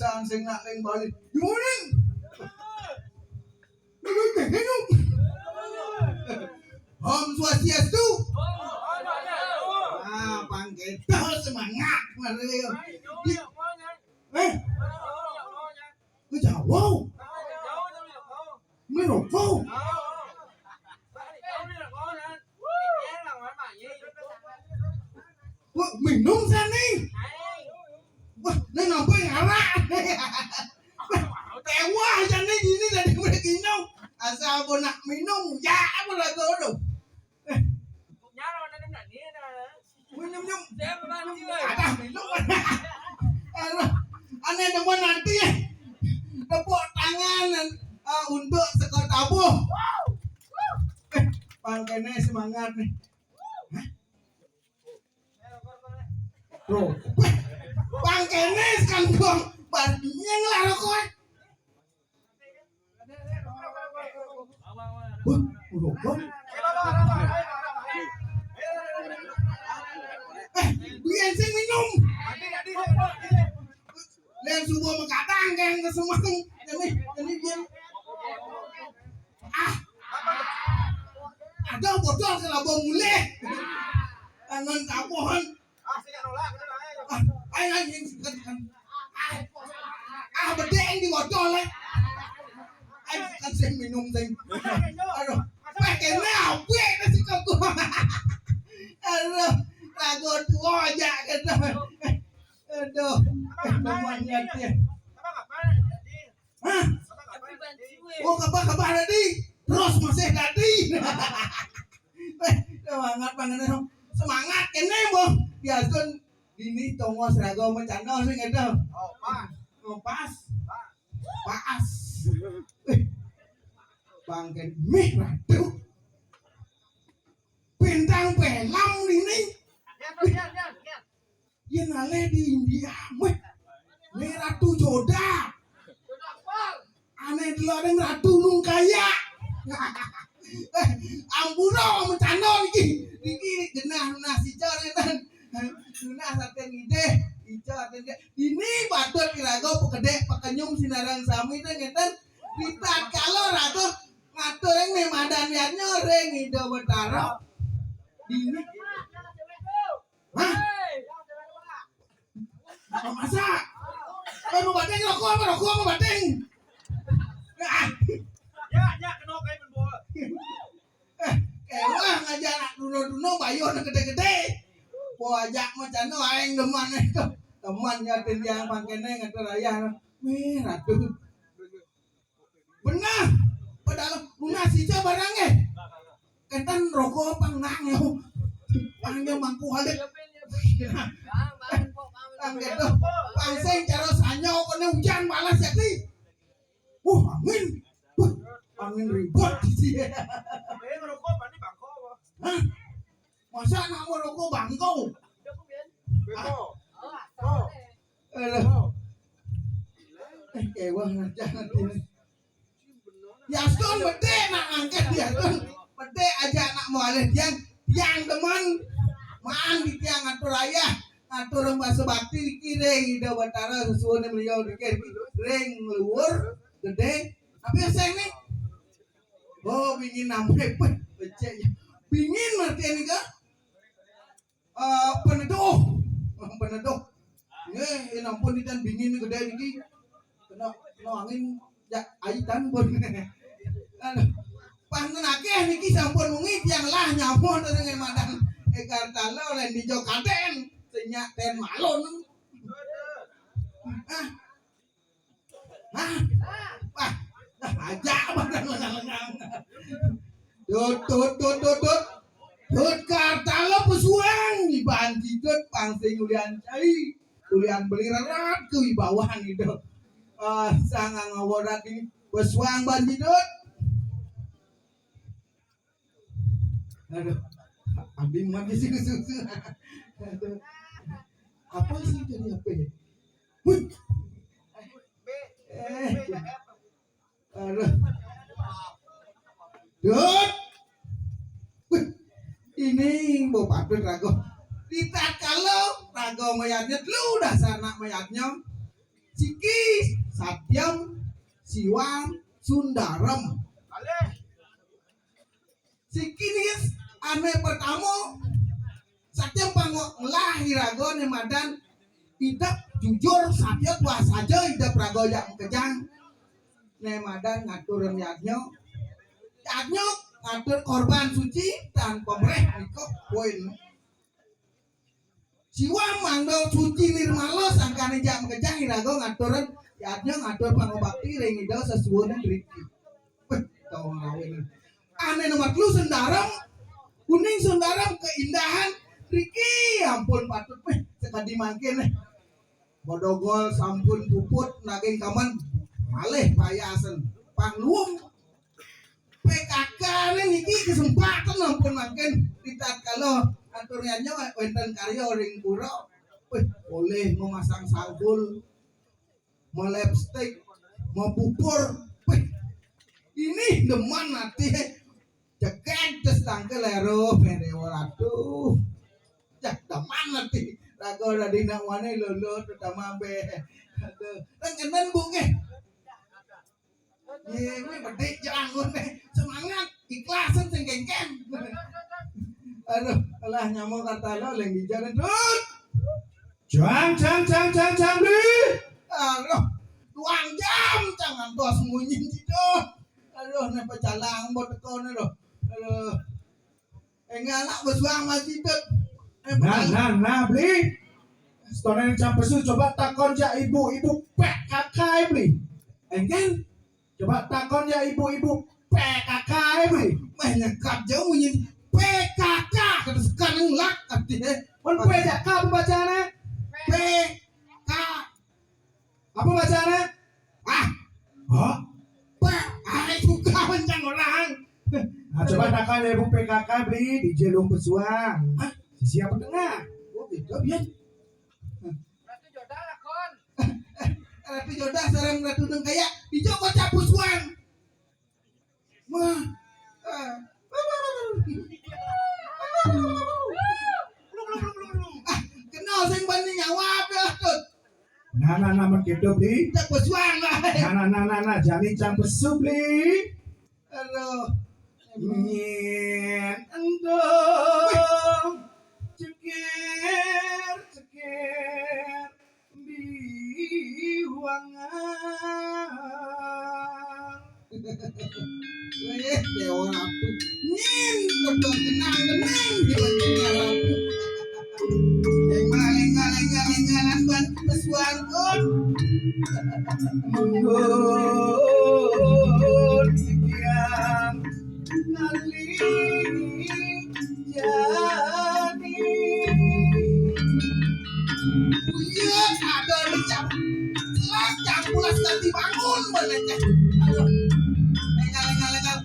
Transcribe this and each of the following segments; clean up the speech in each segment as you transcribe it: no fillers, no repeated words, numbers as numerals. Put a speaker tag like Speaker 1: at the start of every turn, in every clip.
Speaker 1: Dasar sing nak ning Bali. Yuning. Minum. Om Swastiastu. Ah, pangketa semangat. Cái chào wow. Mới rồi wow. Mình nung ra đi. Nó nằm quay ngả ra. Kẹo quá ra đi gì là đừng có kín đâu. À sao cô nặng mình nung dạ cô là cơ đủ. Mình nhung nhung. Ada mình nung. Aneh teman nanti tepuk tangan untuk sekor tabuh. Pangkene semangat nih. Bro, pangkene kangkong barnya ngelarang kok. Rokok. Biar sing minum. Lên subuh mengkatang kan ke semua ini dia. Ada botol kelabang mulai. Tangan kapohan. Bedeng di botol lah. Kan saya minum ting. Aduh, pakai nape nasi koko. Aduh, lagu tua aja gitu. Aduh, temannya dia. Hah? Oh, kabar tadi. Terus masih tadi. Semangat banget semangat kene boh. Biasun ini tongo seragam mencano sing itu. Oh, pas. Pas. Bangken mih ratu. Bintang pelam ini. Yang ale di India meh. Ini ratu joda. Aneh dulu ada ratu nung kaya. Ampuro mencano niki genah nasi coretan. Genah sate ngide, ijo atene. Ini batur kirago pegede pekenyum sinarang sami teh ngeten. Ditat kalau rago ngatur yang memadan yanyo reng ido betaro. Ini. Hah? Masa? Mau bateng rokok mau bateng. Ya kena kayak menbola. Wah ngajak anak duno bayo anak gede-gede. Po ajak macam no aing deman itu. Teman nyatin yang pangkene ngatur ayah. Wih ratu. Benar. Padahal lunas ijo barang Kentan rokok pangnang yo. Panggil mangku halik. Gitu. Pangseng cara sanyo kena hujan malas ya ki. Angin. Angin ribut di sini. Merokok pani bangko. Hah? Masa nak merokok bangko? Bangko. Wah jangan ini. Ya son bede nak angkat dia son. Bede aja nak mau alih tiang teman. Maan di tiang ngatur ayah. Ngatur bahasa bakti kireng ida batara sesuai beliau dikir ring luar gede. Tapi saya ini bingin namanya beceknya. Bingin nanti ini kan peneduh. Ini ampun di dan bingin gede ini. Kena angin ya aitan pun. Panten akeh niki sampun mungi tiang lah nyapon dengan madang Ekartalo lain di Jokaten senyak ten malon. Aja badan lengang-lengang. Tut Kartalo pesuang dibanjidut pangsing ulian cai. Ulian beli rerat kewibawaan itu. Sangang ngaworat ini pesuang banjidut. Aduh. Abdi mati sih susu. Apa sih jadi apa ya? Aduh. Dut. Ini mau patut rago. Ditat kalau rago mayatnya lu dasar anak mayatnya. Ciki Satyam Siwam Sundaram. Ciki nih ane pertama Satyam lahir rago ne madan hidup jujur satya tua saja hidup rago yang kejang ne madan ngatur yadnya ngatur korban suci dan pemerintah niko poin siwa mangdo suci nirmalo sangkane jam kejang irago ngaturan yadnya ngatur pangobakti ring ida sesuatu riki tau ngawin ane nomor lu Sundaram kuning Sundaram keindahan riki ampun patut sekadi mangkin bodogol sampun puput naging kaman malih payasen pangluung PKK niki kesempatan ampun mangkin ditat kalau aturnya wonten karya ring pura boleh memasang sanggul mau lipstick mau pupur ini deman nanti ceket terus tangkel lero merewatu cak deman nanti rago radina wane lolo terutama be dan kenen bunge ye we bedek jangun semangat ikhlasan sing kengken aduh alah nyamuk kata lo leng dijalan tut
Speaker 2: Jang di.
Speaker 1: aduh tuang jam jangan tos munyin gitu aduh ne pecalang bot teko ne loh aduh enggak bersuang masih tut
Speaker 2: Nah, beli. Stonen campesu coba takon ya ibu-ibu PKK beli. Engken. Coba takon ya ibu-ibu PKK beli.
Speaker 1: Menyekap jauh munyin PKK terus sekarang lak artinya
Speaker 2: Mon PKK apa bacanya?
Speaker 1: PK
Speaker 2: Apa bacanya? Oh,
Speaker 1: suka mencang orang.
Speaker 2: nah, coba takon ya ibu PKK beli di Jelung Pesuang. Siapa tengah?
Speaker 1: Oh gitu biar.
Speaker 3: Ratu Jodah lakon.
Speaker 1: Ratu Jodah sareng Ratu Neng kaya hijau kok capuswan. Wah. Kenal sing banding nyawap ya tut.
Speaker 2: Nah, begitu beli.
Speaker 1: Capuswan lah.
Speaker 2: Nah, jadi campesu beli.
Speaker 1: Aduh.
Speaker 2: Nyen endong ceker di ruangan.
Speaker 1: Dewa Ratu. Nyin betul kenang di bajunya Ratu. Lengalan ban pesuan kon.
Speaker 2: Mundur sekian kali jadi.
Speaker 1: Buyut ada di jam selajang pulas ganti bangun bener. Aduh. Lengal.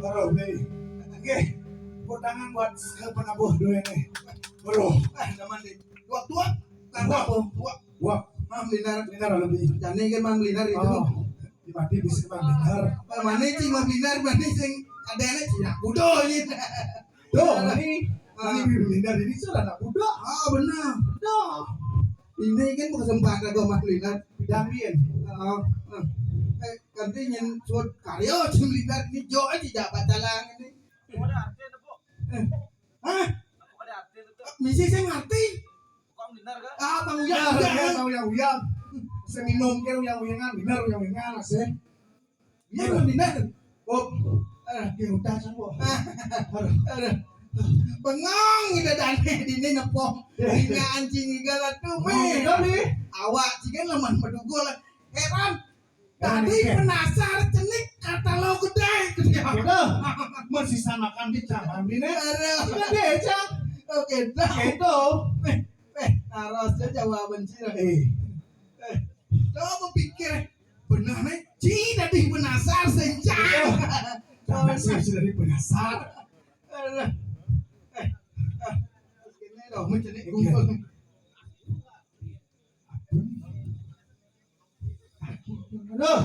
Speaker 2: Baru nih, oke, tangan buat penabuh dulu ini. Baru,
Speaker 1: Zaman di tua Kan apa?
Speaker 2: Wah,
Speaker 1: Mam linar.
Speaker 2: dengar lebih.
Speaker 1: Jane kan mam linar itu.
Speaker 2: Oh, di mati bisa dengar.
Speaker 1: Mana sih mam linar mana sing adene Cina. Bodoh ini.
Speaker 2: Tuh, ini dengar ini sudah anak muda.
Speaker 1: Ah benar.
Speaker 2: Tuh,
Speaker 1: Ini kan kesempatan go mam linar.
Speaker 2: bidamin.
Speaker 1: Kanti nyen suat karyo cim linar ni jo aja jabat talang ini.
Speaker 3: Aku ada arti itu, Bu.
Speaker 1: Hah?
Speaker 3: Aku ada arti itu.
Speaker 1: Misi saya ngerti.
Speaker 3: Kok benar kan?
Speaker 1: Ah bang
Speaker 2: Ya,
Speaker 1: Uyang.
Speaker 2: ya, tahu yang uyang. Saya minum kira uyang-uyangan, benar uyang-uyangan sih.
Speaker 1: Iya mam linar.
Speaker 2: Oh, dia udah semua.
Speaker 1: Aduh. Bengong kita dane dini nepong. Ini anjing igalat tuh
Speaker 2: Oh,
Speaker 1: me.
Speaker 2: udah nih.
Speaker 1: Awak cikan leman pedugul. Heran. Tadi
Speaker 2: Iya.
Speaker 1: penasar cenik katalog gede.
Speaker 2: Udah, masih samakan di cabang ini.
Speaker 1: Aduh.
Speaker 2: Udah deh, Cang.
Speaker 1: Oke dah.
Speaker 2: Itu.
Speaker 1: Harusnya jawaban Cina.
Speaker 2: Eh,
Speaker 1: Coba pikir. Benar nih. Cina di penasar sencang.
Speaker 2: jangan sih sudah penasar.
Speaker 1: Aduh. Ini dong mencenik kumpul.
Speaker 2: Aduh.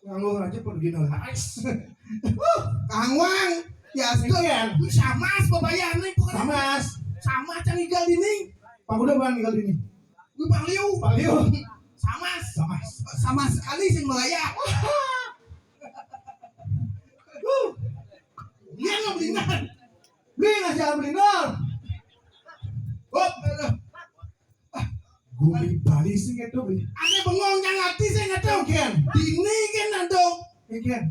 Speaker 2: Nganggur aja pergi nice.
Speaker 1: Kang Wang. Ya sekian. Sama babayan nih.
Speaker 2: Sama, Mas.
Speaker 1: Sama canigal ini.
Speaker 2: Pak udah bang tinggal ini.
Speaker 1: Gue Baliu.
Speaker 2: Pak Liu.
Speaker 1: Sama.
Speaker 2: Sama.
Speaker 1: Sama sekali sing melayak. Dia nggak benar.
Speaker 2: Beli nggak jangan beli nol.
Speaker 1: Oh, aduh.
Speaker 2: Guli Bali sih gitu beli.
Speaker 1: Ada bengong yang hati saya nggak tahu.
Speaker 2: Ken,
Speaker 1: Dini kan ada
Speaker 2: Ken,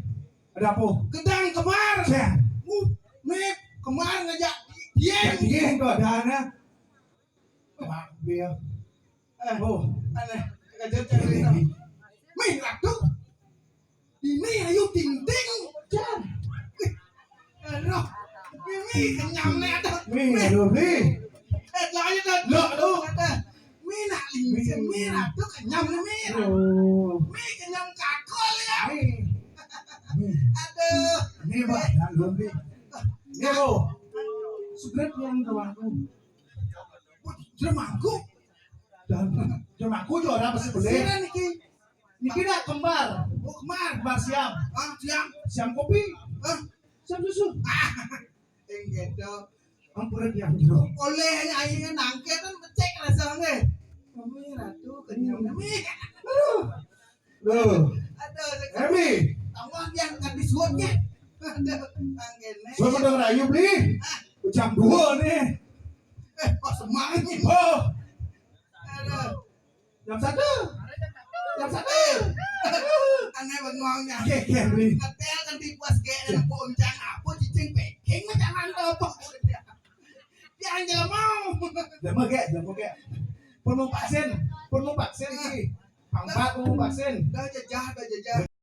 Speaker 2: ada apa?
Speaker 1: gedang kemar.
Speaker 2: Ken,
Speaker 1: Nih kemar ngajak dia.
Speaker 2: dia itu ada anak. Pak Bill. Oh,
Speaker 1: Aneh. Ngajak cerita. Mih ratu. Ini ayo ting ting. Jan. Aduh. Ini kenyamnya ada.
Speaker 2: nih aduh beli.
Speaker 1: Lagi dah.
Speaker 2: Loh, aduh.
Speaker 1: Mih nak lingsin mih ratu kenyam nih mih.
Speaker 2: Oh,
Speaker 1: Mih kenyam kakol ya.
Speaker 2: nih,
Speaker 1: Aduh.
Speaker 2: nih pak, jangan beli. Nih lo, secret yang kawanku.
Speaker 1: Sudah mangkuk.
Speaker 2: Dan cuma aku juga apa sih beli?
Speaker 1: Sira niki.
Speaker 2: Niki nak kembar,
Speaker 1: Oh kemar.
Speaker 2: kembar siam,
Speaker 1: Ah siang.
Speaker 2: siam kopi,
Speaker 1: Ah.
Speaker 2: siam susu.
Speaker 1: Yang gitu.
Speaker 2: Ampun yang gitu.
Speaker 1: Oleh nyanyi nangke kan cek rasanya. Mami ratu kenyam mami.
Speaker 2: Loh,
Speaker 1: Aduh.
Speaker 2: Emi,
Speaker 1: Kamu yang kan disuapnya. Aduh. Tanggene.
Speaker 2: gue mau denger ayu beli. Jam 2 nih.
Speaker 1: Kok semangat.
Speaker 2: Oh,
Speaker 1: Aduh.
Speaker 2: jam 1. Jam 1.
Speaker 1: Aneh bengongnya.
Speaker 2: Kek beli.
Speaker 1: Ketel kan dipuas kayak dan poncang apa cicing peking macam mana apa. Dia anjel mau.
Speaker 2: Jam kek. Pun mau vaksin ini. Pangpat mau vaksin.
Speaker 1: Dah jajah.